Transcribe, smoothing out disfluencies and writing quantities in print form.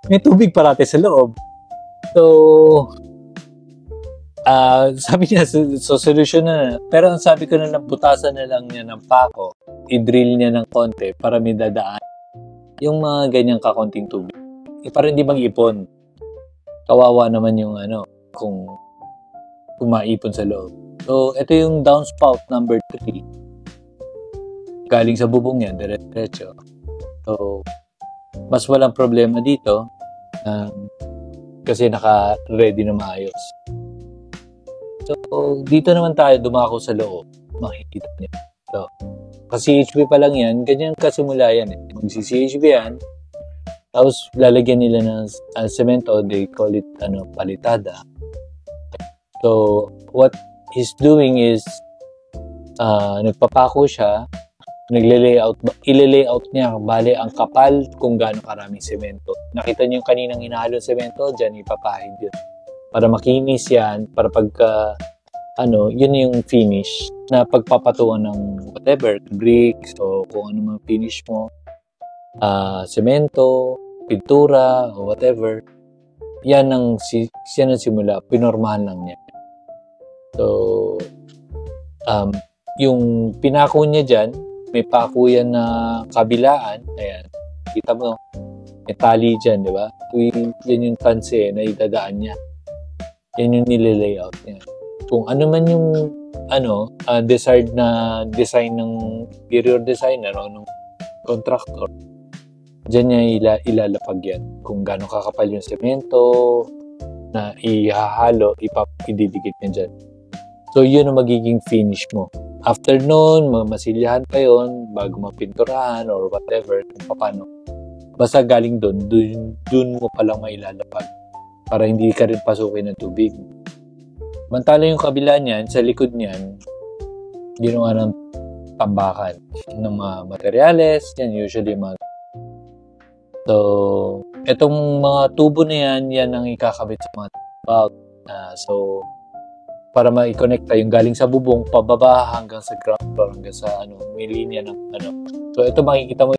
may tubig parati sa loob. So, sabi niya, so solution na. Pero ang sabi ko na lang, butasan na lang niya ng pako, i-drill niya ng konti para may dadaan. Yung mga ganyang kakonting tubig. Para hindi mag-ipon. Kawawa naman yung kung maipon sa loob. So, ito yung downspout number 3. Galing sa bubong yan, diretso. So, mas walang problema dito kasi naka-ready na maayos. So, dito naman tayo dumako sa loob. Makikita niyo. So, kasi CHP pa lang yan, ganyan kasimula yan. Magsi-CHP yan, tapos lalagyan nila ng semento, they call it palitada. So, what he's doing is nagpapako siya, ile-layout niya, bale ang kapal kung gaano karaming semento. Nakita niyo yung kaninang hinahalong semento, dyan ipapahid yun. Para makinis yan, para pagka, yun yung finish na pagpapatuan ng whatever, bricks, o kung ano mang finish mo, semento, pintura, o whatever. Yan ang simula, pinormahan lang niya. So, yung pinako niya dyan, may pako yan na kabilaan, ayan, kita mo, may tali dyan, di ba? Yan yung tanse na idadaan niya. Yan yung nile-layout niya. Kung ano man yung desired na design ng interior designer o ng contractor, dyan niya ilalapag yan. Kung gaano kakapal yung semento na ihahalo, ididikit niya dyan. So, yun ang magiging finish mo. After nun, masilyahan pa yun bago mapinturahan or whatever, kung paano. Basta galing dun mo palang mailalapag para hindi ka rin pasukin ng tubig. Mantala yung kabila niyan, sa likod niyan, ginawa ng tambakan ng mga materyales, yan usually So, etong mga tubo na yan ang ikakabit sa mga bulb. So, para ma-connecta yung galing sa bubong, pababa hanggang sa ground floor, hanggang sa may linya ng So, ito makikita mo